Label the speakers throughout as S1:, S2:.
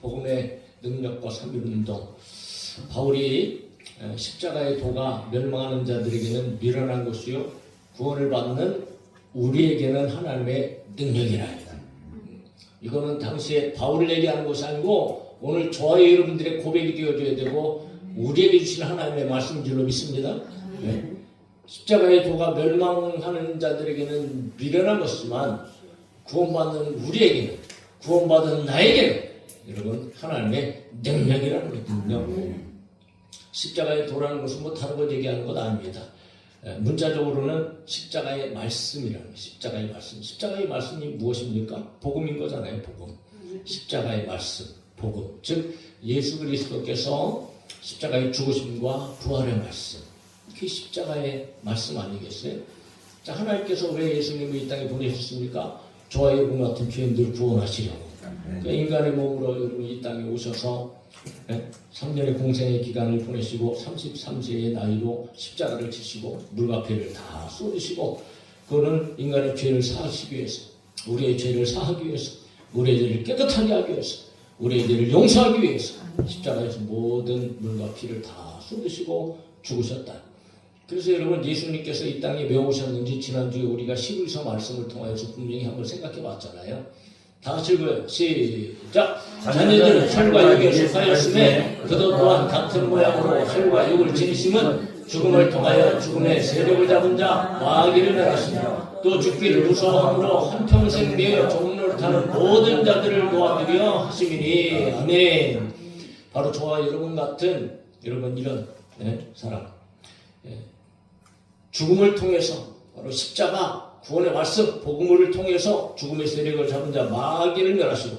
S1: 복음의 능력과 삼위운동. 바울이 십자가의 도가 멸망하는 자들에게는 미련한 것이요 구원을 받는 우리에게는 하나님의 능력이랍니다. 이거는 당시에 바울을 얘기하는 것이 아니고 오늘 저와 여러분들의 고백이 되어줘야 되고 우리에게 주신 하나님의 말씀인 줄로 믿습니다. 네. 십자가의 도가 멸망하는 자들에게는 미련한 것이지만 구원받는 우리에게는, 구원받은 나에게는 여러분 하나님의 능력이라는 거거든요. 십자가의 도라는 것은 뭐 다른 것 얘기하는 것 아닙니다. 문자적으로는 십자가의 말씀이라는 거예요. 십자가의 말씀. 십자가의 말씀이 무엇입니까? 복음인 거잖아요. 복음. 십자가의 말씀, 복음. 즉 예수 그리스도께서 십자가의 죽으심과 부활의 말씀. 그게 십자가의 말씀 아니겠어요? 자, 하나님께서 왜 예수님을 이 땅에 보내셨습니까? 저와 여러분 같은 죄인들 구원하시려고. 그러니까 인간의 몸으로 여러분 이 땅에 오셔서 3년의 공생의 기간을 보내시고 33세의 나이로 십자가를 지시고 물과 피를 다 쏟으시고 그거는 인간의 죄를 사하시기 위해서, 우리의 죄를 사하기 위해서, 우리의 죄를 깨끗하게 하기 위해서, 우리의 죄를 용서하기 위해서 십자가에서 모든 물과 피를 다 쏟으시고 죽으셨다. 그래서 여러분 예수님께서 이 땅에 왜 오셨는지 지난주에 우리가 11서 말씀을 통해서 분명히 한번 생각해 봤잖아요. 다 같이 읽어요. 시작! 자녀들은 혈과 육에 속하였음에 그도 또한 같은 모양으로 혈과 육을 지니심은 죽음을 통하여 죽음의 세력을 잡은 자 마귀를 멸하시며 또 죽기를 무서워함으로 한평생 매여 종로를 타는 모든 자들을 도와드려 하시미니 아멘. 바로 저와 여러분 같은 여러분 이런 사람, 죽음을 통해서 바로 십자가 구원의 말씀, 복음을 통해서 죽음의 세력을 잡은 자 마귀를 멸하시고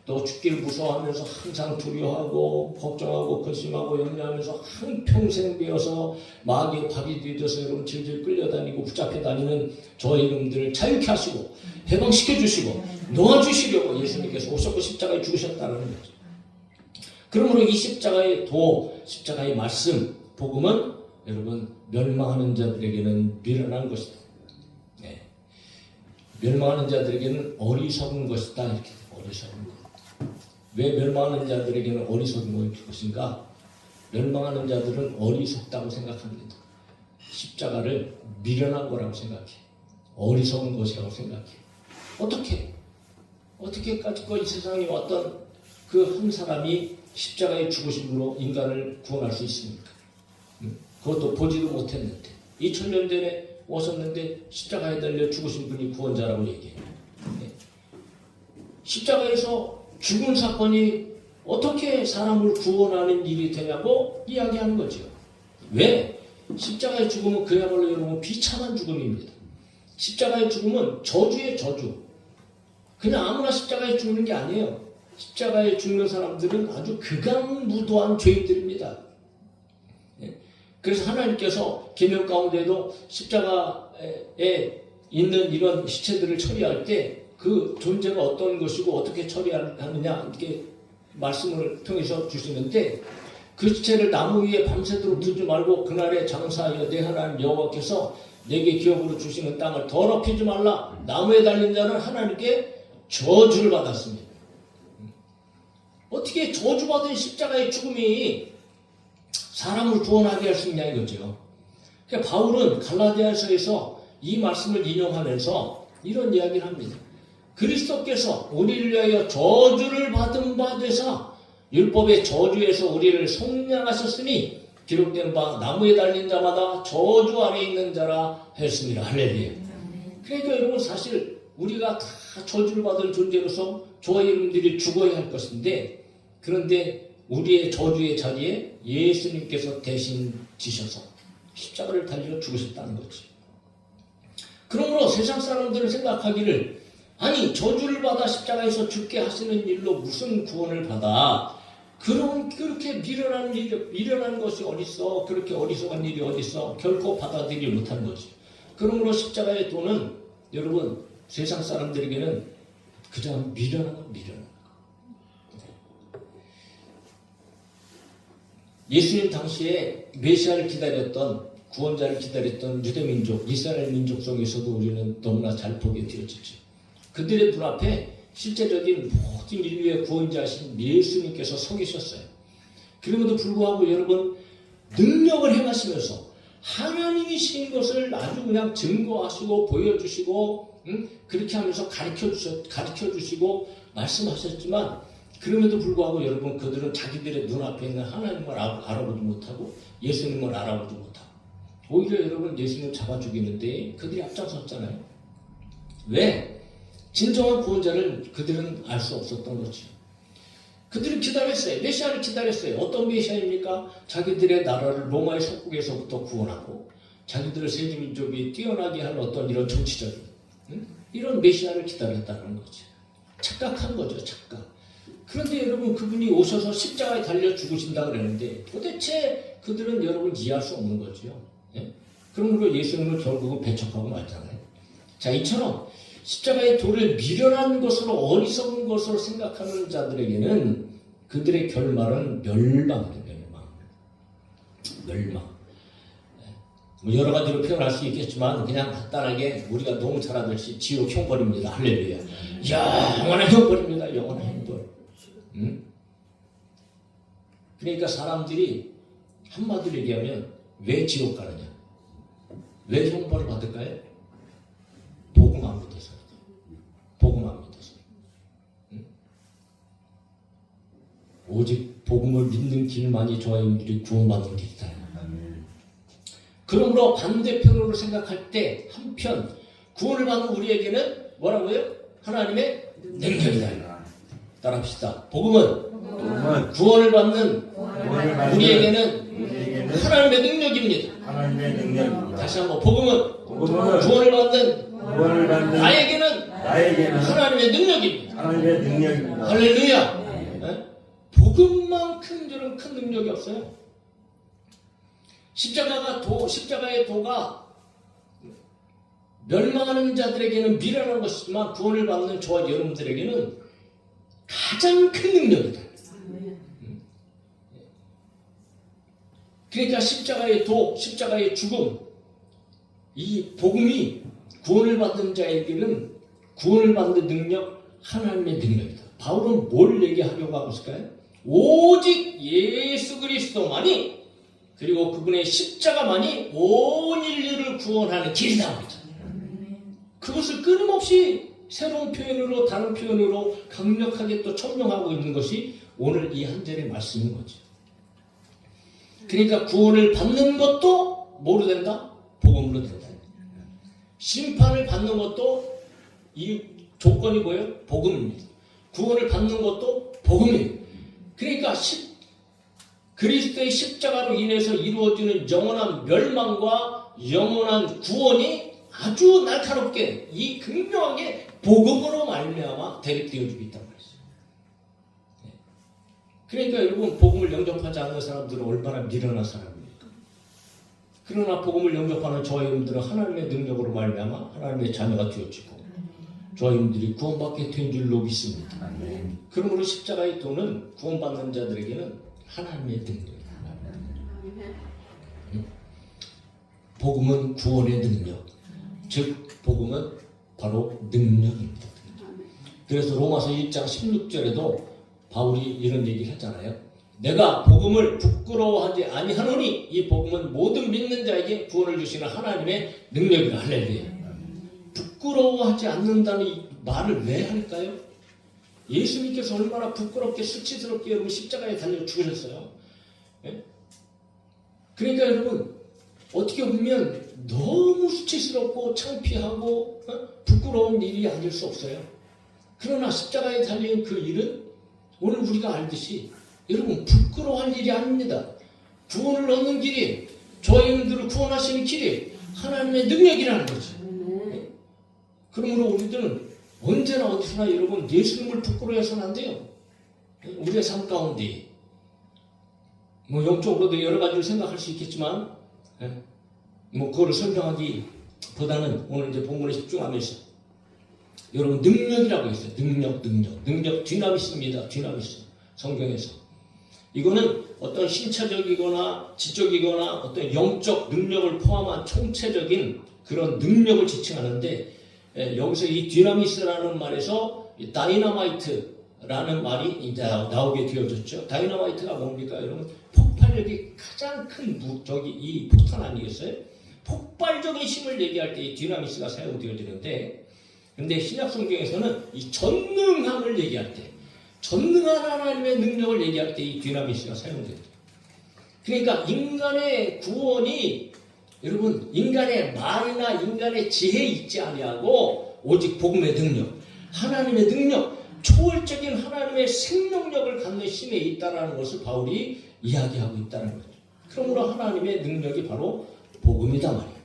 S1: 또 죽기를 무서워하면서 항상 두려워하고 걱정하고 근심하고 염려하면서 한평생 배워서 마귀의 밥이 되어서 여러분 질질 끌려다니고 붙잡혀 다니는 저와 여러분들을 자유케 하시고 해방시켜 주시고 놓아주시려고 예수님께서 오셨고 십자가에 죽으셨다는 거죠. 그러므로 이 십자가의 도, 십자가의 말씀, 복음은 여러분 멸망하는 자들에게는 미련한 것이다. 멸망하는 자들에게는 어리석은 것이다. 이렇게 어리석은 것. 왜 멸망하는 자들에게는 어리석은 것인가? 멸망하는 자들은 어리석다고 생각합니다. 십자가를 미련한 거라고 생각해. 어리석은 것이라고 생각해. 어떻게까지 이 세상에 왔던 그 한 사람이 십자가의 죽으심으로 인간을 구원할 수 있습니까? 그것도 보지도 못했는데 2000년 전에 오셨는데 십자가에 달려 죽으신 분이 구원자라고 얘기해요. 십자가에서 죽은 사건이 어떻게 사람을 구원하는 일이 되냐고 이야기하는 거죠. 왜? 십자가의 죽음은 그야말로 여러분 비참한 죽음입니다. 십자가의 죽음은 저주의 저주. 그냥 아무나 십자가에 죽는 게 아니에요. 십자가에 죽는 사람들은 아주 극악무도한 죄인들입니다. 그래서 하나님께서 계명 가운데도 십자가에 있는 이런 시체들을 처리할 때 그 존재가 어떤 것이고 어떻게 처리하느냐 이렇게 말씀을 통해서 주시는데 그 시체를 나무 위에 밤새도록 두지 말고 그날에 장사하여 내 하나님 여호와께서 내게 기업으로 주시는 땅을 더럽히지 말라. 나무에 달린 자는 하나님께 저주를 받았습니다. 어떻게 저주받은 십자가의 죽음이 사람을 구원하게 할 수 있냐 이거죠. 그러니까 바울은 갈라디아서에서 이 말씀을 인용하면서 이런 이야기를 합니다. 그리스도께서 우리를 위하여 저주를 받은 바 되사 율법의 저주에서 우리를 속량하셨으니 기록된 바 나무에 달린 자마다 저주 아래 있는 자라 했습니다. 할렐루야. 그러니까 여러분 사실 우리가 다 저주를 받을 존재로서 저와 여러분들이 죽어야 할 것인데 그런데 우리의 저주의 자리에 예수님께서 대신 지셔서 십자가를 달려 죽으셨다는 거지. 그러므로 세상 사람들은 생각하기를 아니 저주를 받아 십자가에서 죽게 하시는 일로 무슨 구원을 받아? 그렇게 미련한 것이 어딨어? 그렇게 어리석은 일이 어딨어? 결코 받아들이지 못한 거지. 그러므로 십자가의 도는 여러분 세상 사람들에게는 그저 미련한 거. 예수님 당시에 메시아를 기다렸던 구원자를 기다렸던 유대민족, 이스라엘 민족 속에서도 우리는 너무나 잘 보게 되어지죠. 그들의 눈앞에 실제적인 모든 인류의 구원자신 예수님께서 서 계셨어요. 그럼에도 불구하고 여러분 능력을 행하시면서 하나님이신 것을 아주 그냥 증거하시고 보여주시고 그렇게 하면서 가르쳐 주시고 말씀하셨지만 그럼에도 불구하고 여러분 그들은 자기들의 눈앞에 있는 하나님을 알아보지 못하고 예수님을 알아보지 못하고 오히려 여러분 예수님을 잡아 죽이는데 그들이 앞장섰잖아요. 왜? 진정한 구원자를 그들은 알 수 없었던 거죠. 그들은 기다렸어요. 메시아를 기다렸어요. 어떤 메시아입니까? 자기들의 나라를 로마의 속국에서부터 구원하고 자기들의 세계민족이 뛰어나게 할 어떤 이런 정치적인 이런 메시아를 기다렸다는 거죠. 착각한 거죠. 착각. 그런데 여러분 그분이 오셔서 십자가에 달려 죽으신다고 그랬는데 도대체 그들은 여러분 이해할 수 없는 거죠. 예? 그러므로 예수님을 결국은 배척하고 말잖아요. 자, 이처럼 십자가의 돌을 미련한 것으로 어리석은 것으로 생각하는 자들에게는 그들의 결말은 멸망이에요. 멸망. 뭐 여러 가지로 표현할 수 있겠지만 그냥 간단하게 우리가 너무 잘 알듯이 지옥 형벌입니다. 할렐루야. 영원한 형벌입니다. 영원한 형벌. 그러니까 사람들이 한마디로 얘기하면 왜 지옥 가느냐? 왜 형벌을 받을까요? 복음 안 믿어서. 복음 안 믿어서. 오직 복음을 믿는 길만이 저희들이 구원받는 길이다. 그러므로 반대편으로 생각할 때 한편 구원을 받는 우리에게는 뭐라고요? 하나님의 능력이다. 따라합시다. 복음은 구원을 받는 우리에게는 하나님의 능력입니다. 다시 한번 복음은 구원을 받는 나에게는 하나님의 능력입니다. 할렐루야. 복음만큼 저런 큰 능력이 없어요. 십자가의 도가 멸망하는 자들에게는 미련한 것이지만 구원을 받는 저와 여러분들에게는 가장 큰 능력이다. 그러니까 십자가의 죽음, 이 복음이 구원을 받는 자에게는 구원을 받는 능력, 하나님의 능력이다. 바울은 뭘 얘기하려고 하고 있을까요? 오직 예수 그리스도만이 그리고 그분의 십자가만이 온 인류를 구원하는 길이다. 그것을 끊임없이 새로운 표현으로 다른 표현으로 강력하게 또 천명하고 있는 것이 오늘 이 한 절의 말씀인 거죠. 그러니까 구원을 받는 것도 뭐로 된다? 복음으로 된다. 심판을 받는 것도 이 조건이 뭐예요? 복음입니다. 구원을 받는 것도 복음이에요. 그러니까 그리스도의 십자가로 인해서 이루어지는 영원한 멸망과 영원한 구원이 아주 날카롭게 이 극명하게 복음으로 말미암아 대립되어지고 있단 말이죠. 그러니까 여러분 복음을 영접하지 않는 사람들은 얼마나 미련한 사람입니까? 그러나 복음을 영접하는 저와 여러분들은 하나님의 능력으로 말미암아 하나님의 자녀가 되어지고 저와 여러분들이 구원받게 된 줄로 믿습니다. 그러므로 십자가의 도는 구원받는 자들에게는 하나님의 능력이다. 복음은 구원의 능력, 즉 복음은 바로 능력입니다. 그래서 로마서 1장 16절에도 바울이 이런 얘기를 했잖아요. 내가 복음을 부끄러워하지 아니하노니 이 복음은 모든 믿는 자에게 구원을 주시는 하나님의 능력이라. 할렐루야. 부끄러워하지 않는다는 이 말을 왜 할까요? 예수님께서 얼마나 부끄럽게 수치스럽게 여러분 십자가에 달려 죽으셨어요. 예? 그러니까 여러분 어떻게 보면 너무 수치스럽고 창피하고 부끄러운 일이 아닐 수 없어요. 그러나 십자가에 달린 그 일은 오늘 우리가 알듯이 여러분 부끄러워할 일이 아닙니다. 구원을 얻는 길이 저희들을 구원하시는 길이 하나님의 능력이라는 거죠. 예? 그러므로 우리들은 언제나 어디서나 여러분 예수님을 부끄러워해서는 안 돼요. 우리의 삶 가운데 뭐 영적으로도 여러 가지를 생각할 수 있겠지만 뭐 그거를 설명하기보다는 오늘 이제 본문에 집중하면서 여러분 능력이라고 했어요. 능력 디나미스입니다. 디나미스 성경에서 이거는 어떤 신체적이거나 지적이거나 어떤 영적 능력을 포함한 총체적인 그런 능력을 지칭하는데 여기서 이 디나미스라는 말에서 이 다이너마이트라는 말이 이제 나오게 되어졌죠. 다이너마이트가 뭡니까? 여러분, 폭발력이 가장 큰 이 폭탄 아니겠어요? 폭발적인 힘을 얘기할 때 이 디나미스가 사용되어지는데, 근데 신약 성경에서는 이 전능함을 얘기할 때, 전능한 하나님의 능력을 얘기할 때 이 디나미스가 사용됩니다. 그러니까 인간의 구원이 여러분 인간의 말이나 인간의 지혜에 있지 아니하고 오직 복음의 능력, 하나님의 능력, 초월적인 하나님의 생명력을 갖는 힘에 있다는 것을 바울이 이야기하고 있다는 거죠. 그러므로 하나님의 능력이 바로 복음이다 말이에요.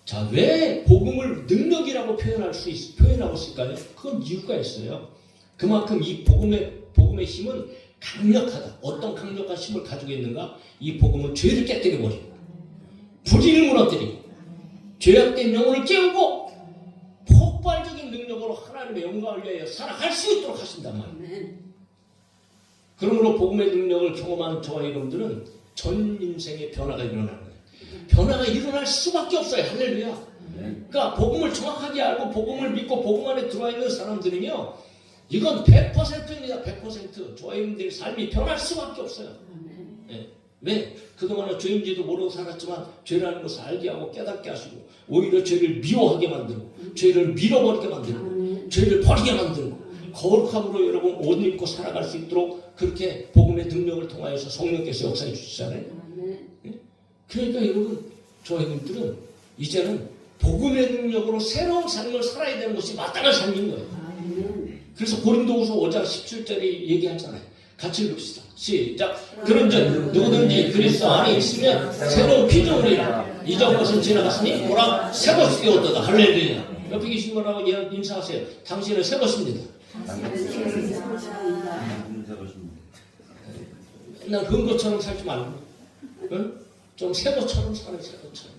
S1: 자, 왜 복음을 능력이라고 표현하고 있을까요? 그건 이유가 있어요. 그만큼 이 복음의 힘은 강력하다. 어떤 강력한 힘을 가지고 있는가? 이 복음은 죄를 깨뜨려버리고, 불의를 무너뜨리고, 죄악된 영혼을 깨우고, 폭발적인 능력으로 하나님의 영광을 위하여 살아갈 수 있도록 하신단 말이에요. 그러므로 복음의 능력을 경험한 저와 여러분들은 전 인생의 변화가 일어나는 거예요. 변화가 일어날 수밖에 없어요. 할렐루야. 그러니까 복음을 정확하게 알고 복음을 믿고 복음 안에 들어와 있는 사람들은요, 이건 100%입니다. 100%. 저와 여러분들의 삶이 변할 수밖에 없어요. 네. 왜? 그동안은 죄인지도 모르고 살았지만 죄라는 것을 알게 하고 깨닫게 하시고, 오히려 죄를 미워하게 만들고, 죄를 밀어버리게 만들고, 죄를 버리게 만들고, 거룩함으로 여러분 옷 입고 살아갈 수 있도록 그렇게 복음의 능력을 통하여서 성령께서 역사해 주시잖아요. 네? 그러니까 여러분, 저와 여러분들은 이제는 복음의 능력으로 새로운 삶을 살아야 되는 것이 마땅한 삶인 거예요. 그래서 고린도후서 5장 17절에 얘기하잖아요. 같이 읽읍시다. 시작. 그런즉 누구든지 그리스도 안에 있으면 새로운 피조물이라. 이전 것은 지나갔으니 보라 새 것이 되었도다. 할렐루야. 옆에 계신 분하고 인사하세요. 당신은 새 것입니다. 맨날 흥것처럼 살지 말고, 응? 좀 새 것처럼 살아요. 새 것처럼.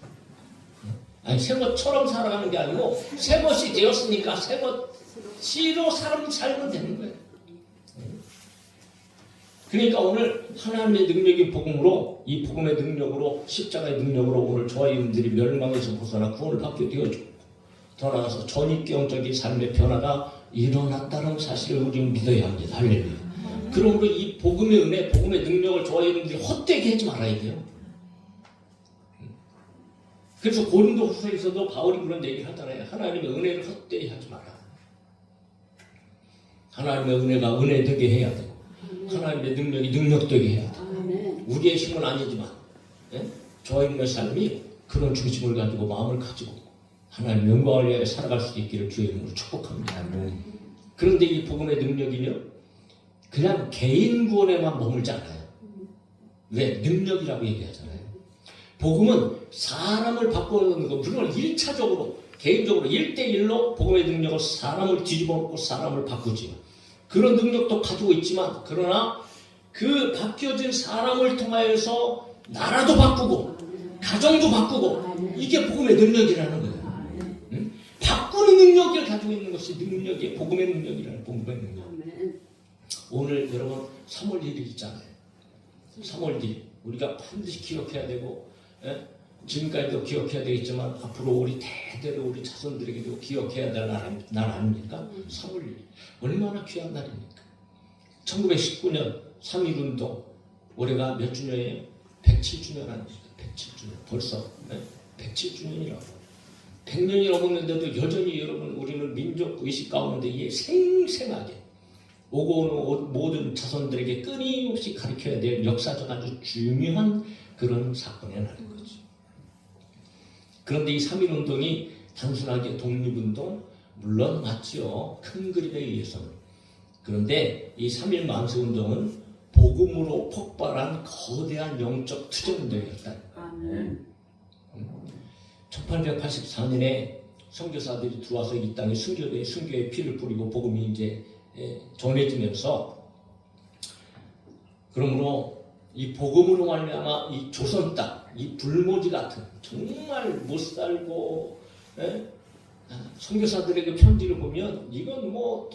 S1: 아니, 새 것처럼 살아가는 게 아니고 새 것이 되었으니까 새 것으로 살면 되는 거예요. 그러니까 오늘 하나님의 능력인 복음으로, 이 복음의 능력으로, 십자가의 능력으로 오늘 저와 여러분들이 멸망에서 벗어나 구원을 받게 되어주고, 더 나아가서 전입경적인 삶의 변화가 일어났다는 사실을 우리는 믿어야 합니다. 할렐루야. 그러므로 이 복음의 은혜, 복음의 능력을 저와 여러분들이 헛되게 하지 말아야 돼요. 그래서 고린도후서에서도 바울이 그런 얘기를 하잖아요. 하나님의 은혜를 헛되이 하지 마라. 하나님의 은혜가 은혜되게 해야 되고, 하나님의 능력이 능력되게 해야 돼. 우리의 힘은 아니지만, 저와 여러분의 삶이 그런 중심을 가지고 마음을 가지고 하나님의 영광을 위하여 살아갈 수 있기를 주의 이름으로 축복합니다. 그런데 이 복음의 능력이요, 그냥 개인 구원에만 머물지 않아요. 왜? 능력이라고 얘기하잖아요. 복음은 사람을 바꾸는 거, 물론 1차적으로, 개인적으로 1대1로 복음의 능력을 사람을 뒤집어 놓고 사람을 바꾸지요. 그런 능력도 가지고 있지만, 그러나 그 바뀌어진 사람을 통하여서 나라도 바꾸고, 가정도 바꾸고, 이게 복음의 능력이라는 거예요. 응? 바꾸는 능력을 가지고 있는 것이 능력이에요. 복음의 능력이라는 복음의 능력. 오늘 여러분 3월 1일 있잖아요. 3월 1일. 우리가 반드시 기억해야 되고, 지금까지도 기억해야 되겠지만 앞으로 우리 대대로 우리 자손들에게도 기억해야 될 날 아닙니까? 3월 1일. 얼마나 귀한 날입니까? 1919년 3.1운동, 올해가 몇 주년이에요? 107주년 아닙니까? 107주년. 벌써 107주년이라고. 100년이 넘었는데도 여전히 여러분, 우리는 민족 의식 가운데 이게 생생하게 오고 오는 모든 자손들에게 끊임없이 가르쳐야 될 역사적 아주 중요한 그런 사건이 나는 거죠. 그런데 이 3.1운동이 단순하게 독립운동, 물론 맞죠. 큰 그림에 의해서는. 그런데 이 3.1 만세운동은 복음으로 폭발한 거대한 영적 투쟁운동이었다. 1884년에 선교사들이 들어와서 이 땅에 순교의 피를 뿌리고 복음이 이제 전해지면서, 그러므로 이 복음으로 말미암아 이 조선 땅, 이 불모지 같은 정말 못 살고 선교사들에게 편지를 보면 이건 뭐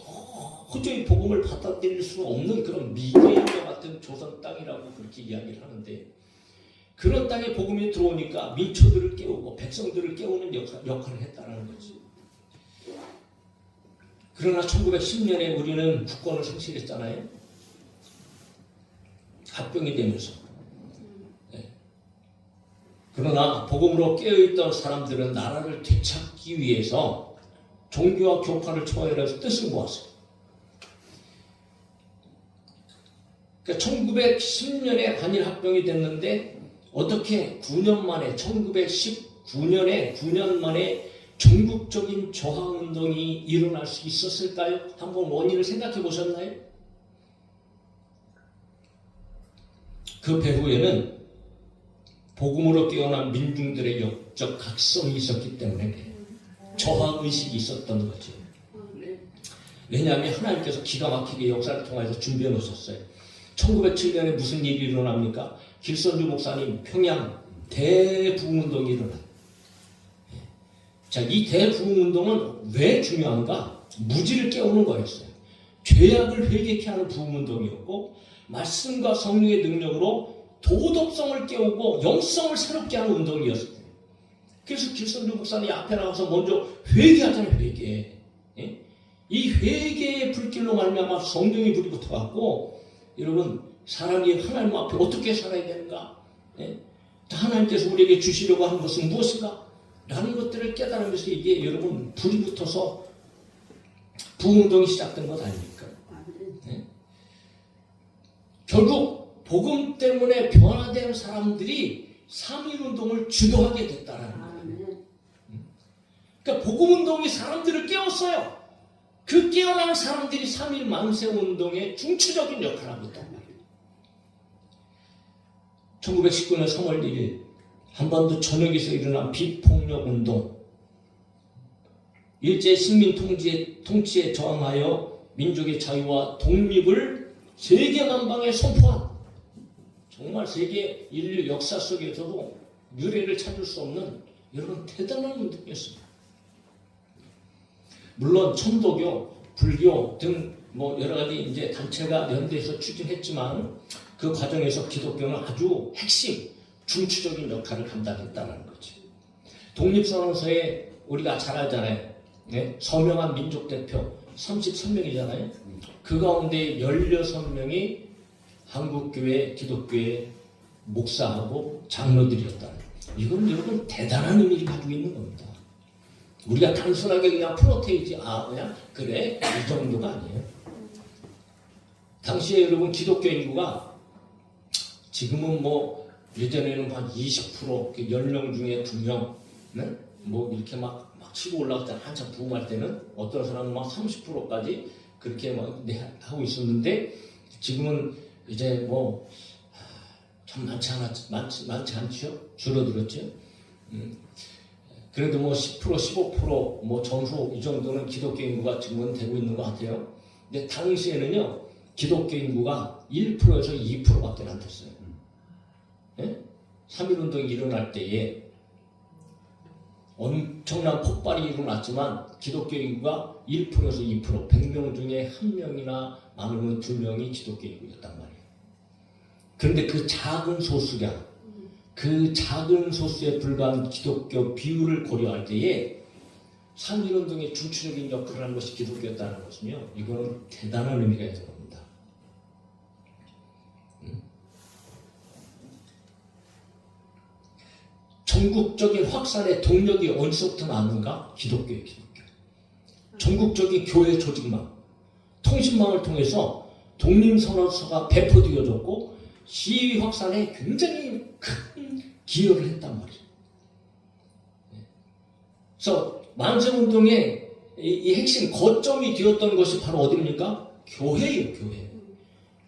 S1: 도저히 복음을 받아들일 수 없는 그런 미개인과 같은 조선 땅이라고 그렇게 이야기를 하는데, 그런 땅에 복음이 들어오니까 민초들을 깨우고 백성들을 깨우는 역할을 했다는 거지. 그러나 1910년에 우리는 국권을 상실했잖아요. 합병이 되면서. 네. 그러나 복음으로 깨어있던 사람들은 나라를 되찾기 위해서 종교와 교파를 초월해서 뜻을 모았어요. 그러니까 1910년에 한일합병이 됐는데 어떻게 9년 만에 1919년에 9년 만에 전국적인 저항운동이 일어날 수 있었을까요? 한번 원인을 생각해 보셨나요? 그 배후에는 복음으로 깨어난 민중들의 역적 각성이 있었기 때문에 저항의식이 있었던 거죠. 왜냐하면 하나님께서 기가 막히게 역사를 통해서 준비해 놓으셨어요. 1907년에 무슨 일이 일어납니까? 길선주 목사님 평양 대부흥운동이 일어납니다. 자, 이 대부흥운동은 왜 중요한가? 무지를 깨우는 거였어요. 죄악을 회개케 하는 부흥운동이었고 말씀과 성령의 능력으로 도덕성을 깨우고 영성을 새롭게 하는 운동이었어요. 그래서 길선주 목사님이 앞에 나가서 먼저 회개하잖아요. 회개. 이 회개의 불길로 말미암아 성령의 불이 붙어갖고 여러분 사람이 하나님 앞에 어떻게 살아야 되는가? 하나님께서 우리에게 주시려고 하는 것은 무엇인가? 라는 것들을 깨달으면서 이게 여러분 불이 붙어서 부흥운동이 시작된 것 아닙니까? 결국 복음 때문에 변화된 사람들이 3.1운동을 주도하게 됐다는 거예요. 그러니까 복음운동이 사람들을 깨웠어요. 그 깨어난 사람들이 3.1 만세운동의 중추적인 역할을 하고 있단 말이에요. 1919년 3월 1일 한반도 전역에서 일어난 비폭력운동, 일제 식민 통치에 저항하여 민족의 자유와 독립을 세계만방에 선포한, 정말 세계 인류 역사 속에서도 유례를 찾을 수 없는 여러분 대단한 운동이었습니다. 물론 천도교, 불교 등 여러 가지 이제 단체가 연대해서 추진했지만 그 과정에서 기독교는 아주 핵심, 중추적인 역할을 감당했다는 거지. 독립선언서에 우리가 잘 알잖아요. 네? 서명한 민족대표 33명이잖아요. 그 가운데 16명이 한국교회, 기독교의 목사하고 장로들이었다. 이건 여러분 대단한 의미를 가지고 있는 겁니다. 우리가 단순하게 그냥 프로테이지, 그냥 그래 이 정도가 아니에요. 당시에 여러분 기독교 인구가 지금은 예전에는 한 20% 10명 중에 2명 이렇게 막 치고 올라갔잖아. 한참 부흥할 때는 어떤 사람은 막 30%까지 그렇게 막 하고 있었는데 지금은 이제 참 많지 않죠. 줄어들었죠. 그래도 10% 15% 전후 이 정도는 기독교 인구가 지금은 되고 있는 것 같아요. 근데 당시에는요 기독교 인구가 1%에서 2%밖에 안 됐어요. 3.1운동이 일어날 때에 엄청난 폭발이 일어났지만 기독교 인구가 1%에서 2%, 100명 중에 1명이나 많으면 2명이 기독교 인구였단 말이에요. 그런데 그 작은 소수량, 그 작은 소수에 불과한 기독교 비율을 고려할 때에 3.1운동의 중추적인 역할을 하는 것이 기독교였다는 것은요, 이거는 대단한 의미가 있는 겁니다. 전국적인 확산의 동력이 어디서부터 나왔는가? 기독교예요, 기독교. 전국적인 교회 조직망, 통신망을 통해서 독립선언서가 배포되어졌고 시위 확산에 굉장히 큰 기여를 했단 말이에요. 그래서 만세운동의 이 핵심 거점이 되었던 것이 바로 어디입니까? 교회예요, 교회.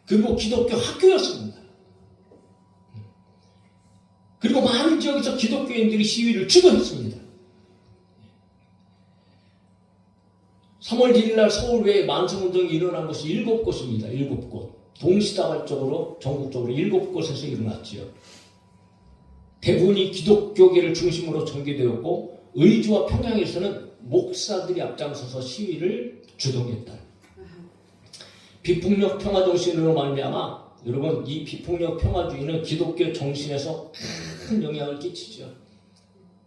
S1: 그리고 기독교 학교였습니다. 그리고 많은 지역에서 기독교인들이 시위를 주도했습니다. 3월 1일날 서울 외에 만세운동이 일어난 곳이 7곳입니다. 7곳. 동시다발적으로 전국적으로 7곳에서 일어났지요. 대부분이 기독교계를 중심으로 전개되었고 의주와 평양에서는 목사들이 앞장서서 시위를 주동했다. 비폭력 평화정신으로 말미암아 여러분 이 비폭력 평화주의는 기독교 정신에서 큰 영향을 끼치죠.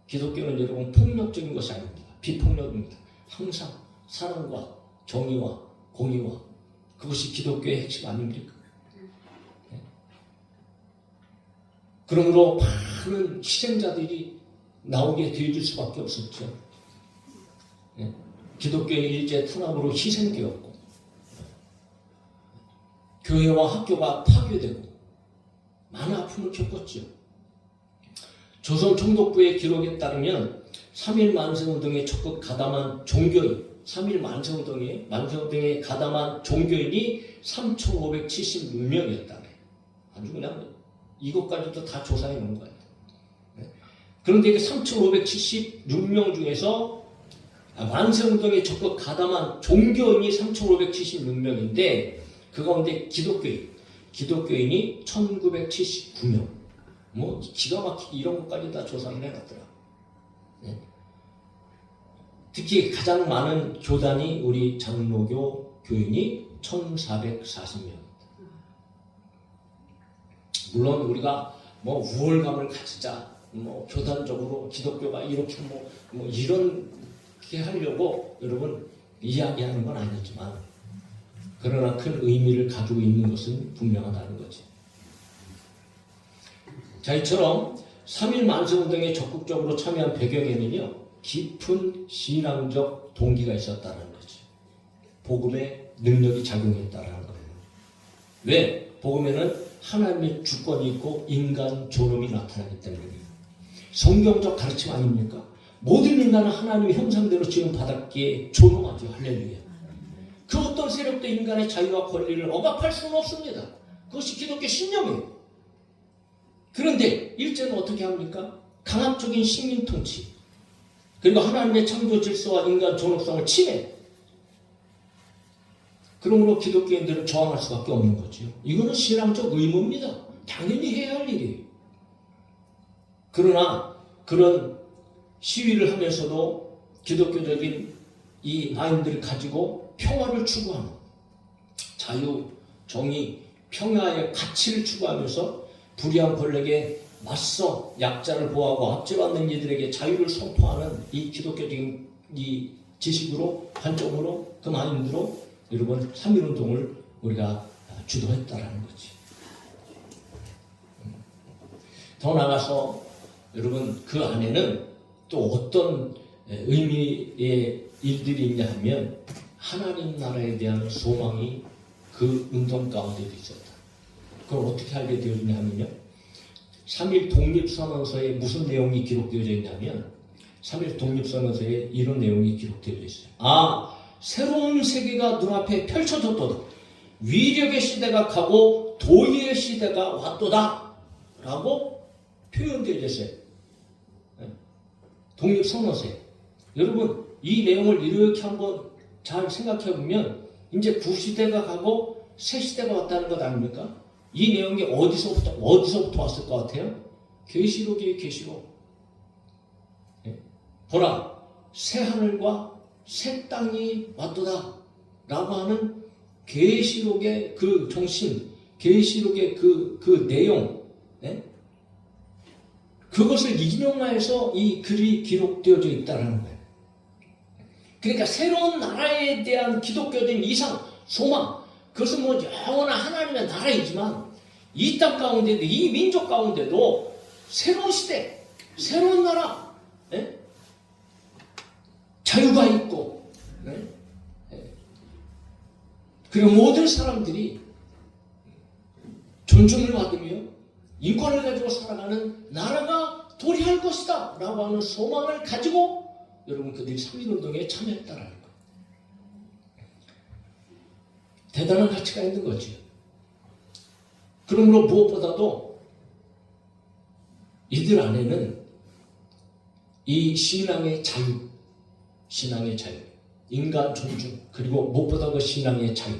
S1: 기독교는 여러분 폭력적인 것이 아닙니다. 비폭력입니다. 항상 사랑과 정의와 공의와 그것이 기독교의 핵심 아닙니까? 그러므로 많은 희생자들이 나오게 되어질 수밖에 없었죠. 기독교의 일제 탄압으로 희생되었고 교회와 학교가 파괴되고 많은 아픔을 겪었죠. 조선 총독부의 기록에 따르면 3.1 만세운동에 적극 가담한 종교인 3.1 만세운동에 가담한 종교인이 3,576명이었다네. 아주 그냥 이것까지도 다 조사해 놓은 거예요. 그런데 그 3,576명 중에서 만세운동에 적극 가담한 종교인이 3,576명인데 그 가운데 기독교인이 1,979명. 뭐 기가 막히게 이런 것까지 다 조사를 해놨더라. 특히 가장 많은 교단이 우리 장로교 교인이 1,440명. 물론 우리가 뭐 우월감을 가지자, 뭐 교단적으로 기독교가 이렇게 뭐 이렇게 하려고 여러분 이야기하는 건 아니지만, 그러나 큰 의미를 가지고 있는 것은 분명하다는 거지. 자, 이처럼 3.1 만세운동에 적극적으로 참여한 배경에는요, 깊은 신앙적 동기가 있었다는 거지. 복음의 능력이 작용했다는 거예요. 왜? 복음에는 하나님의 주권이 있고 인간 존엄이 나타나기 때문이에요. 성경적 가르침 아닙니까? 모든 인간은 하나님의 형상대로 지금 받았기에 존엄하죠. 할렐루야. 그 어떤 세력도 인간의 자유와 권리를 억압할 수는 없습니다. 그것이 기독교 신념이에요. 그런데 일제는 어떻게 합니까? 강압적인 식민 통치, 그리고 하나님의 창조 질서와 인간 존엄성을 침해. 그러므로 기독교인들은 저항할 수밖에 없는 거죠. 이거는 신앙적 의무입니다. 당연히 해야 할 일이에요. 그러나 그런 시위를 하면서도 기독교적인 이 마인드를 가지고 평화를 추구하는, 자유, 정의, 평화의 가치를 추구하면서 불의한 권력에 맞서 약자를 보호하고 압제받는 이들에게 자유를 선포하는 이 기독교적인 이 지식으로, 관점으로, 그 마인드로 여러분 3.1운동을 우리가 주도했다라는 거지. 더 나아가서 여러분 그 안에는 또 어떤 의미의 일들이 있냐 하면 하나님 나라에 대한 소망이 그 운동 가운데도 있었다. 그걸 어떻게 알게 되었냐 하면요, 3.1 독립선언서에 무슨 내용이 기록되어져 있냐면 3.1 독립선언서에 이런 내용이 기록되어 있어요. 새로운 세계가 눈앞에 펼쳐졌도다. 위력의 시대가 가고 도의의 시대가 왔도다 라고 표현되어 있어요. 독립선언서에. 여러분 이 내용을 이렇게 한번 잘 생각해 보면 이제 구시대가 가고 새시대가 왔다는 것 아닙니까? 이 내용이 어디서부터 왔을 것 같아요? 계시록이에요. 계시록. 보라, 새 하늘과 새 땅이 왔도다 라고 하는 계시록의 그 정신, 계시록의 그 내용, 그것을 인용하여서 이 글이 기록되어져 있다는 거예요. 그러니까 새로운 나라에 대한 기독교적인 이상, 소망, 그것은 뭐 영원한 하나님의 나라이지만 이 땅 가운데도, 이 민족 가운데도 새로운 시대, 새로운 나라, 자유가 있고, 그리고 모든 사람들이 존중을 받으며 인권을 가지고 살아가는 나라가 도래할 것이다 라고 하는 소망을 가지고 여러분 그들이 3.1운동에 참여했다라는 거예요. 대단한 가치가 있는 거죠. 그러므로 무엇보다도 이들 안에는 이 신앙의 자유, 인간 존중, 그리고 무엇보다 그 신앙의 자유.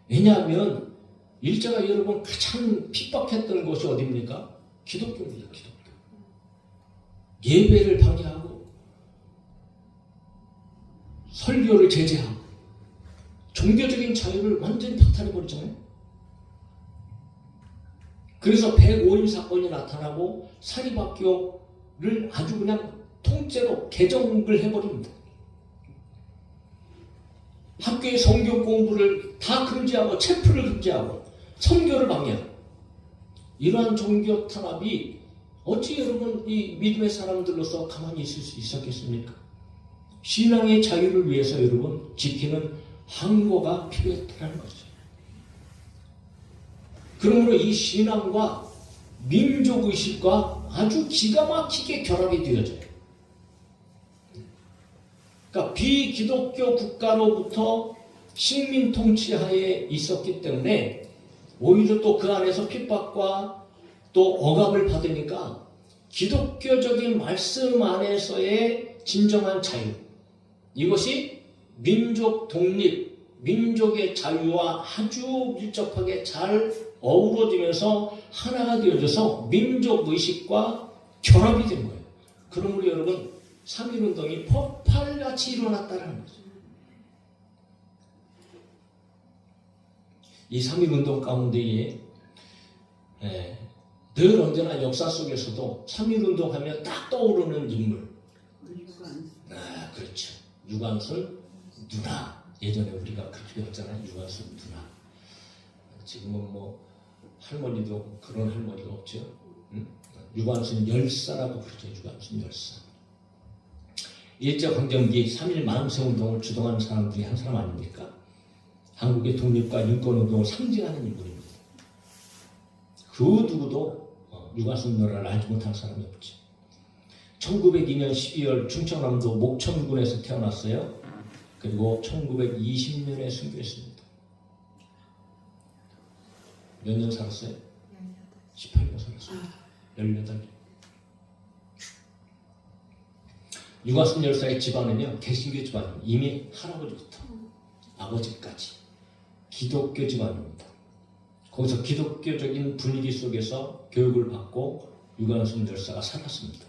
S1: 왜냐하면 일제가 여러분 가장 핍박했던 곳이 어디입니까? 기독교입니다. 기독교. 예배를 방해하고 설교를 제재하고 종교적인 자유를 완전히 박탈해버리잖아요. 그래서 105임 사건이 나타나고 사립학교를 아주 그냥 통째로 개정을 해버립니다. 학교의 성경 공부를 다 금지하고 체포를 금지하고 선교를 방해하고 이러한 종교 탄압이 어찌 여러분 이 믿음의 사람들로서 가만히 있을 수 있었겠습니까? 신앙의 자유를 위해서 여러분 지키는 항거가 필요했다는 거죠. 그러므로 이 신앙과 민족의식과 아주 기가 막히게 결합이 되어져요. 그러니까 비기독교 국가로부터 식민 통치하에 있었기 때문에 오히려 또 그 안에서 핍박과 또 억압을 받으니까 기독교적인 말씀 안에서의 진정한 자유, 이것이 민족 독립, 민족의 자유와 아주 밀접하게 잘 어우러지면서 하나가 되어져서 민족의식과 결합이 된 거예요. 그러므로 여러분 3.1운동이 폭발같이 일어났다는 거죠. 이 3.1운동 가운데에 늘 언제나 역사 속에서도 3.1운동 하면 딱 떠오르는 인물. 그렇죠. 유관순 누나. 예전에 우리가 그렇게 배웠잖아요. 유관순 누나. 지금은 뭐 할머니도 그런 할머니가 없죠. 응? 유관순 열사라고 그러죠. 유관순 열사. 일제강점기 3.1 만세운동을 주동한 사람들이 한 사람 아닙니까? 한국의 독립과 인권운동을 상징하는 인물입니다. 그 누구도 유관순 누나를 알지 못한 사람이 없지. 1902년 12월 충청남도 목천군에서 태어났어요. 그리고 1920년에 순교했습니다. 몇 년 살았어요? 18년 살았어요. 18년. 유관순 열사의 집안은요, 개신교 집안입니다. 이미 할아버지부터 아버지까지 기독교 집안입니다. 거기서 기독교적인 분위기 속에서 교육을 받고 유관순 열사가 살았습니다.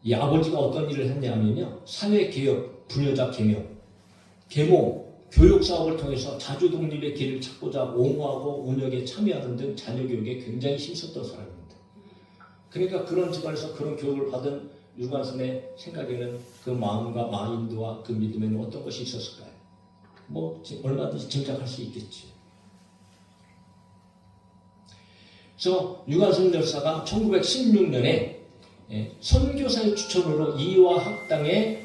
S1: 이 아버지가 어떤 일을 했냐면요, 사회개혁, 부녀자 계몽, 교육사업을 통해서 자주독립의 길을 찾고자 옹호하고 운영에 참여하는 등 자녀교육에 굉장히 힘썼던 사람입니다. 그러니까 그런 집안에서 그런 교육을 받은 유관순의 생각에는 그 마음과 마인드와 그 믿음에는 어떤 것이 있었을까요? 뭐 얼마든지 짐작할 수 있겠지. 그래서 유관순 열사가 1916년에 선교사의 추천으로 이화학당에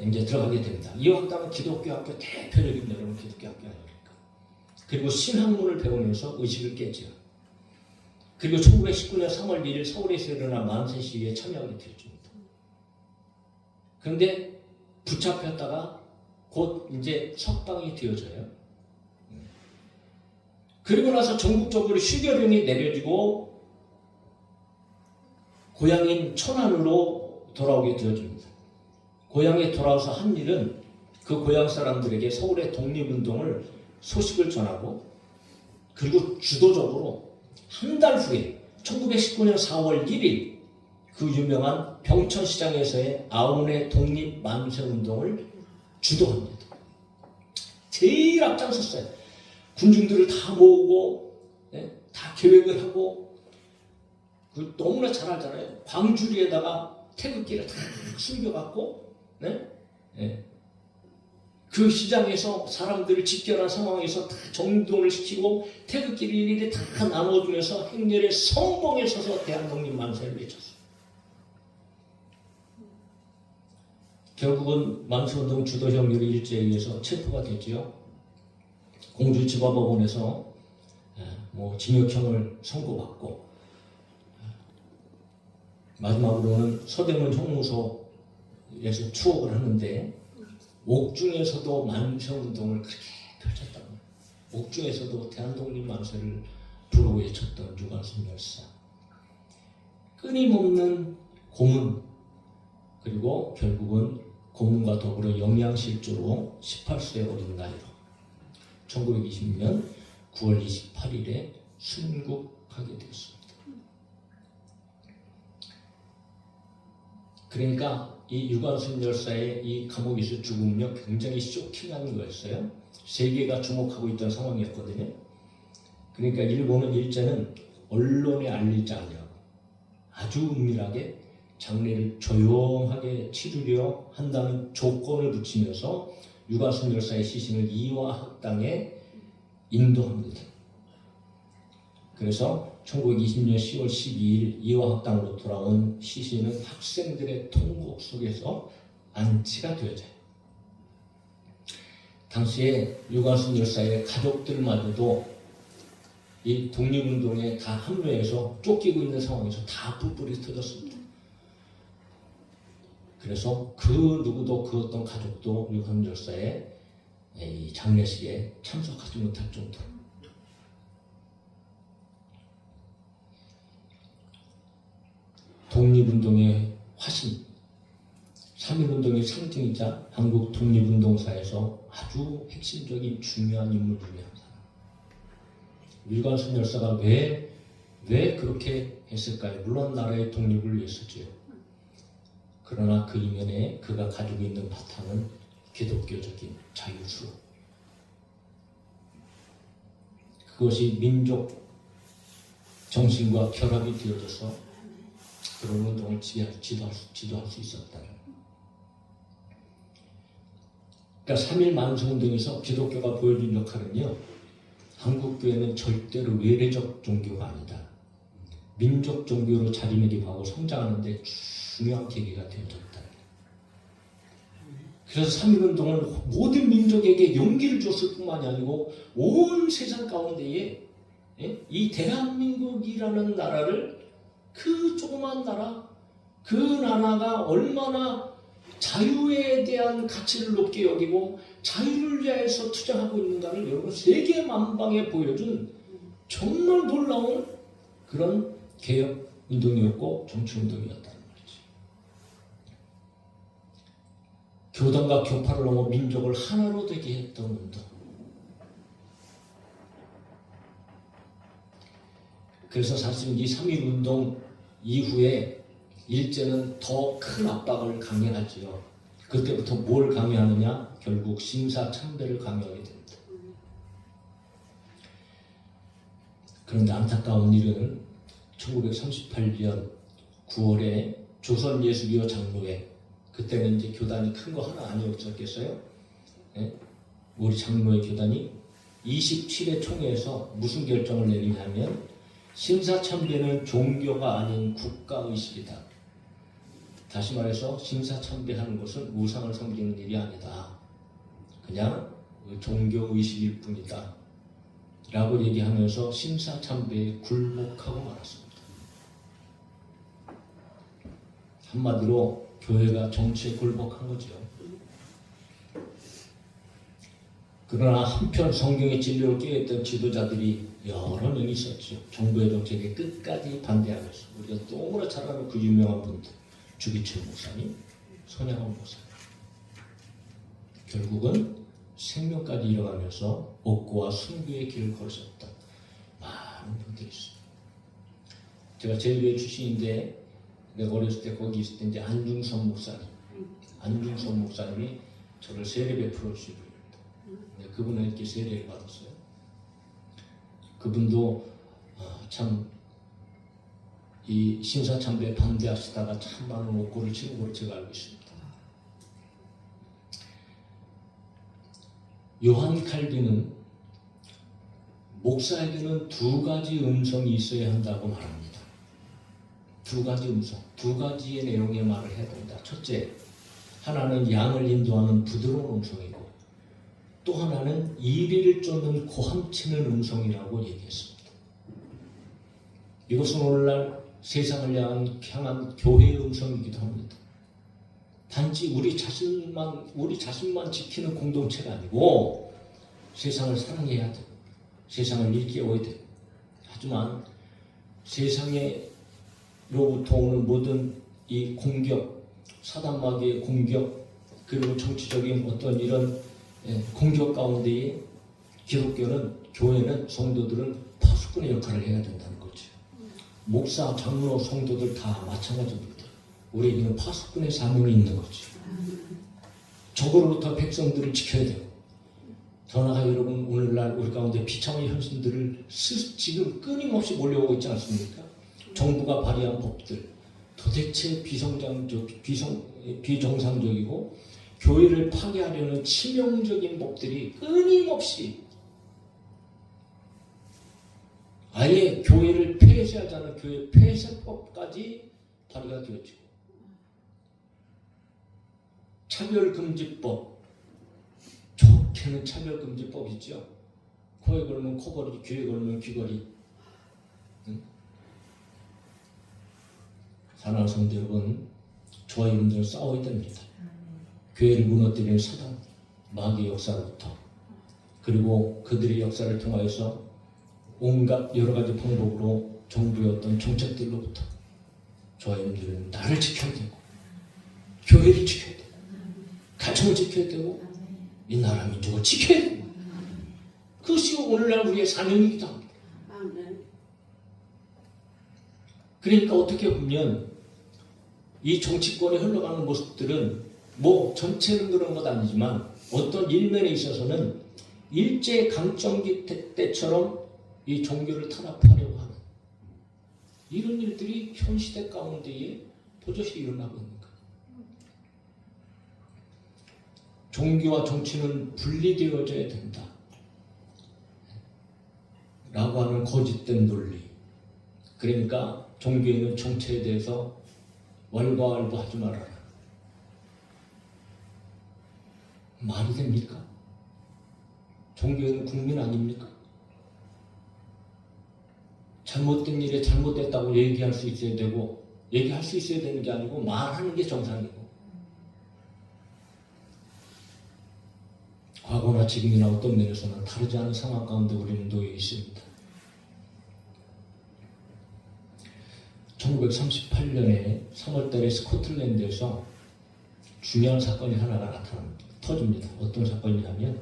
S1: 이제 들어가게 됩니다. 이화학당은 기독교 학교 대표적인 여러분 기독교 학교 아닙니까? 그리고 신학문을 배우면서 의식을 깨죠. 그리고 1919년 3월 1일 서울에서 일어난 만세 시위에 참여하게 되었습니다. 그런데 붙잡혔다가 곧 이제 석방이 되어져요. 그리고 나서 전국적으로 휴교령이 내려지고 고향인 천안으로 돌아오게 되어집니다. 고향에 돌아와서 한 일은 그 고향 사람들에게 서울의 독립운동을 소식을 전하고, 그리고 주도적으로 한 달 후에 1919년 4월 1일 그 유명한 병천시장에서의 아운의 독립 만세운동을 주도합니다. 제일 앞장섰어요. 군중들을 다 모으고 다 계획을 하고, 너무나 잘 알잖아요. 광주리에다가 태극기를 다 숨겨갖고 그 시장에서 사람들을 집결한 상황에서 다 정돈을 시키고 태극기를 일일이 다 나눠주면서 행렬의 성봉에 서서 대한독립 만세를 외쳤어요. 결국은 만세운동 주도 혐의로 일제에 의해서 체포가 됐지요. 공주지방법원에서 징역형을 선고받고, 마지막으로는 서대문 형무소에서 추억을 하는데, 옥중에서도 만세운동을 그렇게 펼쳤다고. 옥중에서도 대한독립 만세를 불어 외쳤던 유관순 열사. 끊임없는 고문, 그리고 결국은 고문과 더불어 영양실조로 18세 어린 나이로 1920년 9월 28일에 순국하게 되었습니다. 그러니까 이 유관순 열사의 이 감옥에서 죽음은요, 굉장히 쇼킹한 거였어요. 세계가 주목하고 있던 상황이었거든요. 그러니까 일본은 일제는 언론에 알리지 않으려고 아주 은밀하게 장례를 조용하게 치르려 한다는 조건을 붙이면서 유관순 열사의 시신을 이화학당에 인도합니다. 그래서 1920년 10월 12일 이화학당으로 돌아온 시신은 학생들의 통곡 속에서 안치가 되어져요. 당시에 유관순 열사의 가족들마저도 이 독립운동에 다 합류해서 쫓기고 있는 상황에서 다 뿔뿔이 터졌습니다. 그래서 그 누구도 그 어떤 가족도 유관순 열사의 이 장례식에 참석하지 못할 정도. 독립운동의 화신, 3.1운동의 상징이자 한국 독립운동사에서 아주 핵심적인 중요한 인물 중에 한 사람. 유관순 열사가 왜 그렇게 했을까요? 물론 나라의 독립을 위해서죠. 그러나 그 이면에 그가 가지고 있는 바탕은 기독교적인 자유수호. 그것이 민족 정신과 결합이 되어져서 그런 운동을 지도할 수 있었다. 그러니까 3.1 만성운동에서 기독교가 보여준 역할은요, 한국교회는 절대로 외래적 종교가 아니다. 민족 종교로 자리매김하고 성장하는 데 중요한 계기가 되어졌다. 그래서 3.1운동은 모든 민족에게 용기를 줬을 뿐만이 아니고 온 세상 가운데에 이 대한민국이라는 나라를, 그 조그만 나라, 그 나라가 얼마나 자유에 대한 가치를 높게 여기고 자유를 위해서 투쟁하고 있는가를 여러분 세계 만방에 보여준 정말 놀라운 그런 개혁 운동이었고 정치 운동이었다는 말이죠. 교단과 교파를 넘어 민족을 하나로 되게 했던 운동. 그래서 사실 이 3.1 운동 이후에 일제는 더 큰 압박을 강행하지요. 그때부터 뭘 강요하느냐? 결국 심사참배를 강요하게 됩니다. 그런데 안타까운 일은 1938년 9월에 조선예수교 장로회, 그때는 이제 교단이 큰 거 하나 아니었겠어요? 네? 우리 장로회 교단이 27회 총회에서 무슨 결정을 내리냐면 심사참배는 종교가 아닌 국가의식이다. 다시 말해서 심사참배하는 것은 우상을 섬기는 일이 아니다. 그냥 종교의식일 뿐이다. 라고 얘기하면서 심사참배에 굴복하고 말았습니다. 한마디로 교회가 정치에 굴복한 거죠. 그러나 한편 성경의 진리를 깨했던 지도자들이 여러 명 있었죠. 정부의 정책에 끝까지 반대하면서 우리가 너무나 잘 아는 그 유명한 분들, 주기철 목사님, 손양원 목사님, 결국은 생명까지 잃어가면서 억구와 순교의 길을 걸으셨다. 많은 분들이 있습니다. 제가 제일교회 출신인데 내가 어렸을 때 거기 있을 때 이제 안중선 목사님이 저를 세례 베풀어 주신 분입니다. 그분은 이렇게 세례를 받았어요. 그분도 참 이 심사참배에 반대하시다가 참 많은 옥고를 치는 걸로 제가 알고 있습니다. 요한 칼빈은 목사에게는 두 가지 음성이 있어야 한다고 말합니다. 두 가지 음성, 두 가지의 내용의 말을 해야 된다. 첫째, 하나는 양을 인도하는 부드러운 음성이고 또 하나는 이리를 쫓는 고함치는 음성이라고 얘기했습니다. 이것은 오늘날 세상을 향한 교회의 음성이기도 합니다. 단지 우리 자신만 지키는 공동체가 아니고 세상을 사랑해야 돼. 세상을 일깨워야 돼. 하지만 세상에로부터 오는 모든 이 공격, 사단마귀의 공격, 그리고 정치적인 어떤 이런 공격 가운데에 교회는 성도들은 파수꾼의 역할을 해야 된다는 거죠. 목사, 장로, 성도들 다 마찬가지입니다. 우리에게는 파수꾼의 사명이 있는 거죠. 적으로부터 백성들을 지켜야 되고, 더 나아가 여러분 오늘날 우리 가운데 비참한 현실들을 지금 끊임없이 몰려오고 있지 않습니까? 정부가 발의한 법들 도대체 비정상적이고 교회를 파괴하려는 치명적인 법들이 끊임없이 아예 교회를 폐쇄하자는 교회 폐쇄법까지 발의가 되었죠. 차별금지법, 좋게는 차별금지법이죠. 코에 걸면 코걸이, 귀에 걸면 귀걸이. 응? 사랑하는 성도 여러분, 저와 여러분들은 싸워야 됩니다. 교회를 무너뜨리는 사단, 마귀의 역사로부터, 그리고 그들의 역사를 통하여서 온갖 여러 가지 방법으로 정부의 어떤 정책들로부터 저와 여러분들은 나를 지켜야 되고, 교회를 지켜야 되고, 가정을 지켜야 되고, 이 나라 민족을 지켜야 되고, 그것이 오늘날 우리의 사명이기도 합니다. 그러니까 어떻게 보면 이 정치권에 흘러가는 모습들은 뭐 전체는 그런 것 아니지만 어떤 일면에 있어서는 일제 강점기 때처럼 이 종교를 탄압하려고 하는 이런 일들이 현 시대 가운데에 도저히 일어나고 있는 거예요. 종교와 정치는 분리되어져야 된다 라고 하는 거짓된 논리. 그러니까 종교에는 정치에 대해서 왈가왈부하지 말아라. 말이 됩니까? 종교는 국민 아닙니까? 잘못된 일에 잘못됐다고 얘기할 수 있어야 되고, 얘기할 수 있어야 되는 게 아니고 말하는 게 정상이고, 과거나 지금이나 어떤 면에서는 다르지 않은 상황 가운데 우리는 놓여 있습니다. 1938년에 3월달에 스코틀랜드에서 중요한 사건이 하나가 터집니다. 어떤 사건이냐면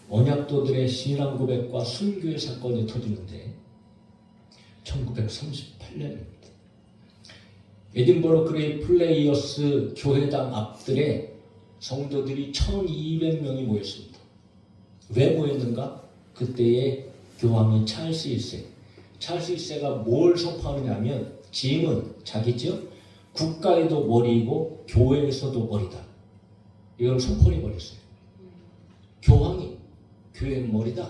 S1: 언약도들의 신앙 고백과 순교의 사건이 터지는데 1938년입니다. 에딘버러 그레이 플레이어스 교회당 앞들에 성도들이 1200명이 모였습니다. 왜 모였는가? 그때의 교황인 찰스 1세. 찰스 1세가 뭘 선포하느냐면 짐은 자기죠. 국가에도 머리이고 교회에서도 머리다. 이걸 선포해버렸어요. 교황이 교회의 머리다.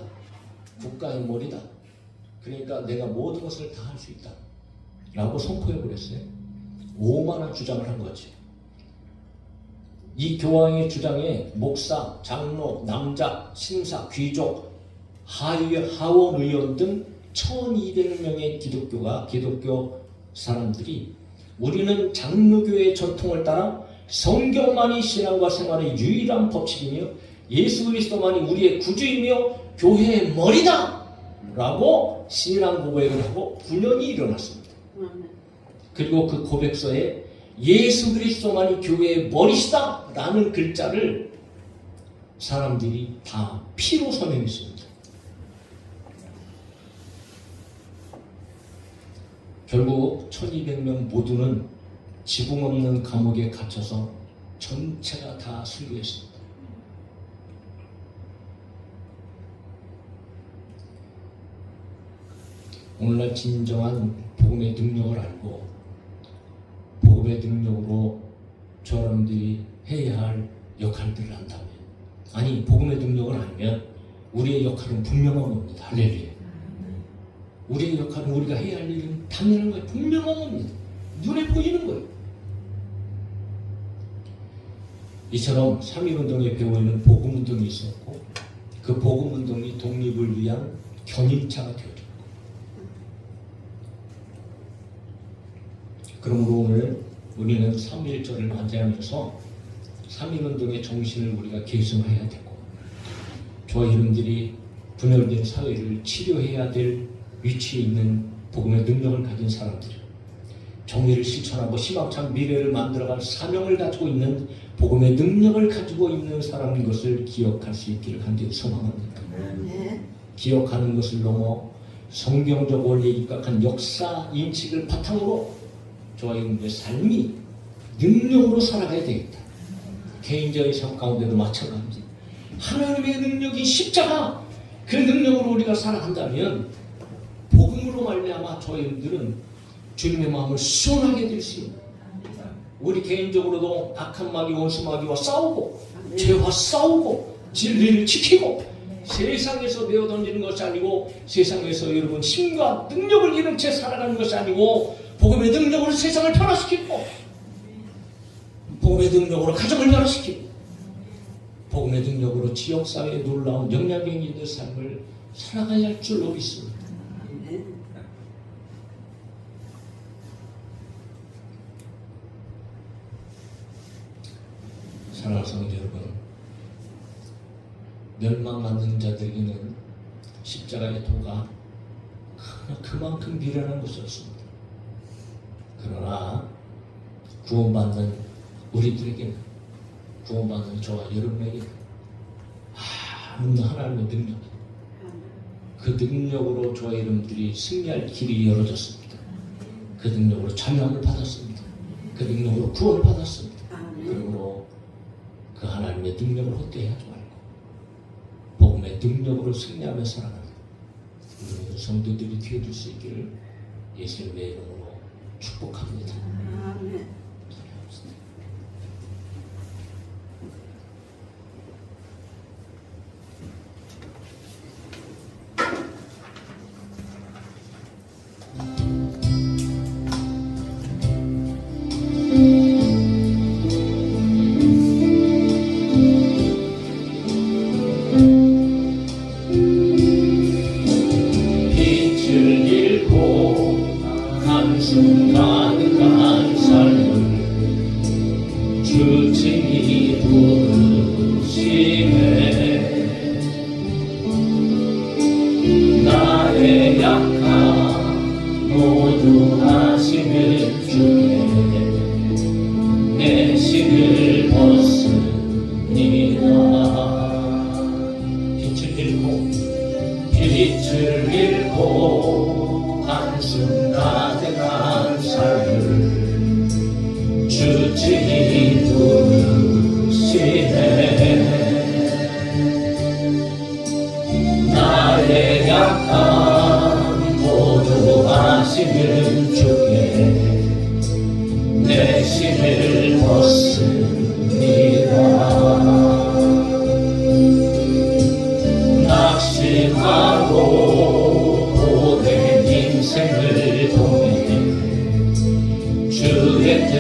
S1: 국가의 머리다. 그러니까 내가 모든 것을 다 할 수 있다. 라고 선포해버렸어요. 오만한 주장을 한 거지. 이 교황의 주장에 목사, 장로, 남자, 신사, 귀족, 하원 의원 등 1200명의 기독교 사람들이 우리는 장로교회의 전통을 따라 성경만이 신앙과 생활의 유일한 법칙이며 예수 그리스도만이 우리의 구주이며 교회의 머리다! 라고 신앙 고백을 하고 분연이 일어났습니다. 그리고 그 고백서에 예수 그리스도만이 교회의 머리시다! 라는 글자를 사람들이 다 피로 서명했습니다. 결국 1200명 모두는 지붕 없는 감옥에 갇혀서 전체가 다 순교했습니다. 오늘날 진정한 복음의 능력을 알고 복음의 능력으로 저 사람들이 해야 할 역할들을 한다면, 아니 복음의 능력을 알면 우리의 역할은 분명한 겁니다. 할렐루야. 우리의 역할은 우리가 해야 할 일은 당연한 거예요. 분명한 겁니다. 눈에 보이는 거예요. 이처럼 3.1운동의 배후에는 복음운동이 있었고 그 복음운동이 독립을 위한 견인차가 되어졌고, 그러므로 오늘 우리는 3.1절을 맞이하면서 3.1운동의 정신을 우리가 계승해야 되고, 저와 여러분들이 분열된 사회를 치료해야 될 위치에 있는 복음의 능력을 가진 사람들, 정의를 실천하고 희망찬 미래를 만들어갈 사명을 가지고 있는 복음의 능력을 가지고 있는 사람인 것을 기억할 수 있기를 간절히 소망합니다. 기억하는 것을 넘어 성경적 원리에 입각한 역사 인식을 바탕으로 저와 여러분의 삶이 능력으로 살아가야 되겠다. 개인적인 삶 가운데도 마찬가지입니다. 하나님의 능력이 십자가, 그 능력으로 우리가 살아간다면 복음으로 말미암아 저희들은 주님의 마음을 수원하게 될 수 있는, 우리 개인적으로도 악한 마귀 원수 마귀와 싸우고 죄와 싸우고 진리를 지키고 세상에서 내어 던지는 것이 아니고 세상에서 여러분 힘과 능력을 잃은 채 살아가는 것이 아니고 복음의 능력으로 세상을 변화시키고 복음의 능력으로 가정을 변화시키고 복음의 능력으로 지역사회에 놀라운 영향력이 있는 삶을 살아가야 할 줄로 믿습니다. 사랑하는 성도 여러분, 멸망받는 자들에게는 십자가의 도가 그만큼 미련한 것이었습니다. 그러나 구원받는 우리들에게는, 구원받는 저와 여러분에게는 하나님의 능력, 그 능력으로 저와 여러분들이 승리할 길이 열어졌습니다. 그 능력으로 자유함을 받았습니다. 그 능력으로 구원을 받았습니다. 그러므로 그 하나님의 능력을 헛되이하지 말고 복음의 능력으로 승리하며 살아가는 우리 모든 성도들이 되어줄 수 있기를 예수님의 이름으로 축복합니다. 아멘. 가능한 삶을 주님이 부르시네. 나의 약함 모두 아시는 주께 내 신을 벗습니다. 빛을 잃고 한숨 가득한 삶을 주님이 부르시네. 나의 약함 모두 아시는 주께 내 신을 벗습니다. 낙심하고 오랜 인생을 통해 주의 뜻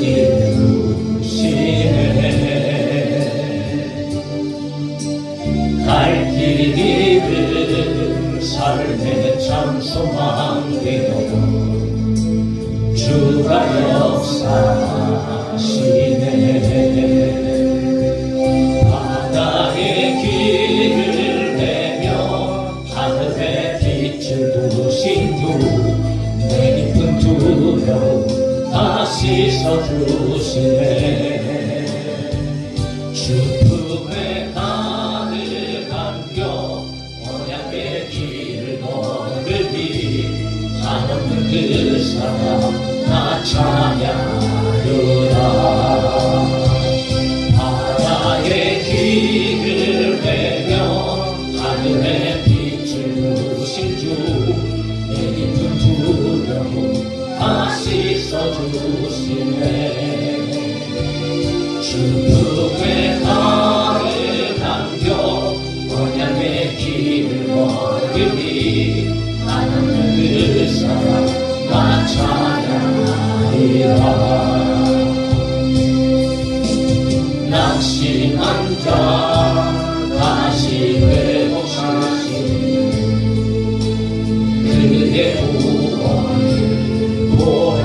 S1: 이루시네. 갈 길 잃은 삶의 참 소망 되어 주가 역사하시네. 바다의 길을 내며 하늘의 빛을 두신 주 내 깊은 두려움 다 씻어주시네. 주품에 나를 감겨 언약의 길을 걸으니 한없는 그 사랑 나 찬양하리라. 바다의 길을 내며 하늘의 빛을 두신 주 내 깊은 두려움 다 씻어주시네. 주품에 나를 감겨 언약의 길을 걸으니 한없는 그 사랑 나 찬양하리라. 낙심한 자 다시 회복시키는 그의 구원을 보라.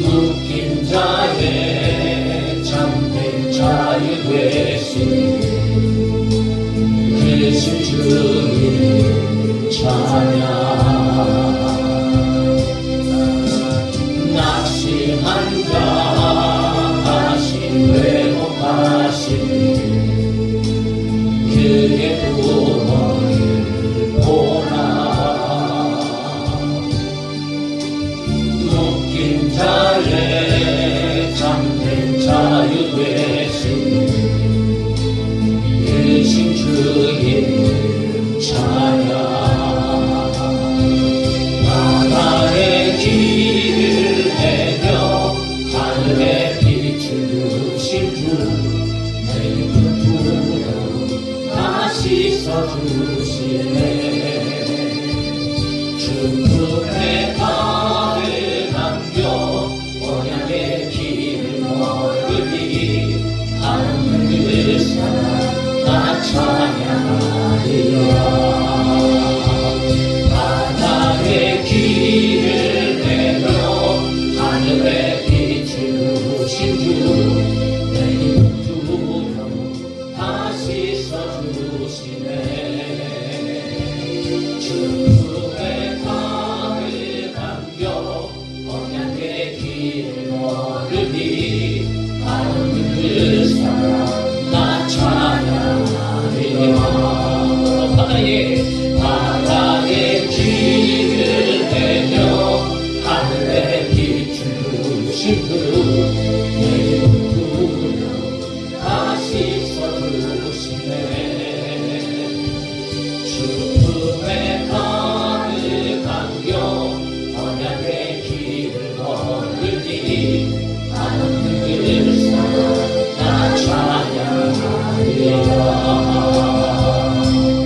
S1: 묶인 자의 잠든 자유 되신 그 주님 찬양. 낙심한 자 다시 회복하시니 그의 구원을 보라. 묶인 자의 잠든 자유 되신 그 주님 찬양. 바다의 길을 내며 하늘의 빛 다시 써주시네. 죽음의 발을 남겨 언약의 길을 멀리 하늘 사랑 나 찬양하리라. 바다의 길을 내며 하늘의 빛을 주신 주 내 인주로 다시 써주시네. 주